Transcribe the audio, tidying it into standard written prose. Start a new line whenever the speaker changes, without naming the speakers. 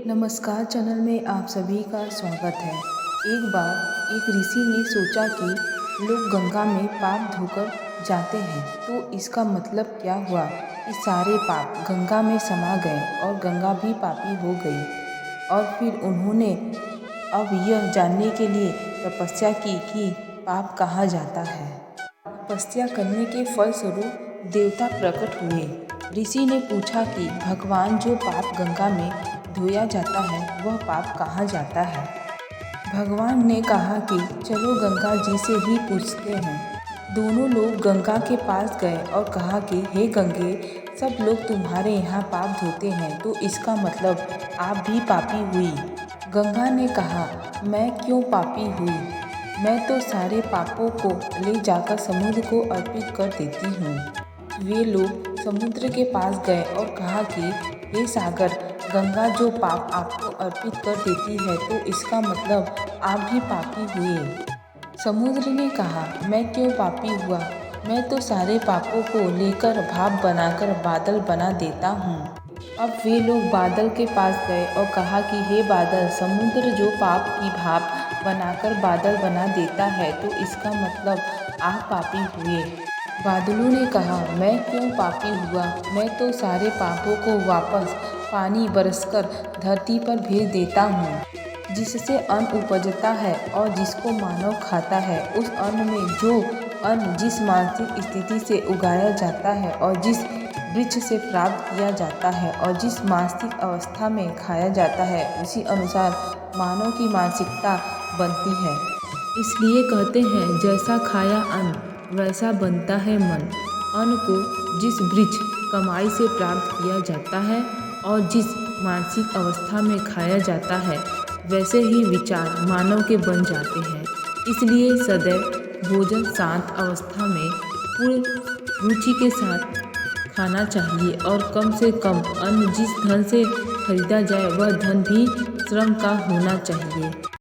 नमस्कार चैनल में आप सभी का स्वागत है। एक बार एक ऋषि ने सोचा कि लोग गंगा में पाप धोकर जाते हैं, तो इसका मतलब क्या हुआ कि सारे पाप गंगा में समा गए और गंगा भी पापी हो गई। और फिर उन्होंने अब यह जानने के लिए तपस्या की कि पाप कहाँ जाता है। तपस्या करने के फलस्वरूप देवता प्रकट हुए। ऋषि ने पूछा कि भगवान, जो पाप गंगा में धोया जाता है वह पाप कहाँ जाता है। भगवान ने कहा कि चलो गंगा जी से ही पूछते हैं। दोनों लोग गंगा के पास गए और कहा कि हे गंगे, सब लोग तुम्हारे यहाँ पाप धोते हैं, तो इसका मतलब आप भी पापी हुई। गंगा ने कहा, मैं क्यों पापी हुई, मैं तो सारे पापों को ले जाकर समुद्र को अर्पित कर देती हूँ। वे लोग समुद्र के पास गए और कहा कि हे सागर, गंगा जो पाप आपको अर्पित कर देती है, तो इसका मतलब आप भी पापी हुए। समुद्र ने कहा, मैं क्यों पापी हुआ, मैं तो सारे पापों को लेकर भाप बनाकर बादल बना देता हूँ। अब वे लोग बादल के पास गए और कहा कि हे बादल, समुद्र जो पाप की भाप बनाकर बादल बना देता है, तो इसका मतलब आप पापी हुए। बादलों ने कहा, मैं क्यों पापी हुआ, मैं तो सारे पापों को वापस पानी बरसकर धरती पर भेज देता हूँ। जिससे अन्न उपजता है और जिसको मानव खाता है, उस अन्न में जो अन्न जिस मानसिक स्थिति से उगाया जाता है और जिस वृक्ष से प्राप्त किया जाता है और जिस मानसिक अवस्था में खाया जाता है, उसी अनुसार मानव की मानसिकता बनती है। इसलिए कहते हैं, जैसा खाया अन्न वैसा बनता है मन। अन्न को जिस वृक्ष कमाई से प्राप्त किया जाता है और जिस मानसिक अवस्था में खाया जाता है, वैसे ही विचार मानव के बन जाते हैं। इसलिए सदैव भोजन शांत अवस्था में पूर्ण रुचि के साथ खाना चाहिए और कम से कम अन्न जिस धन से खरीदा जाए वह धन भी श्रम का होना चाहिए।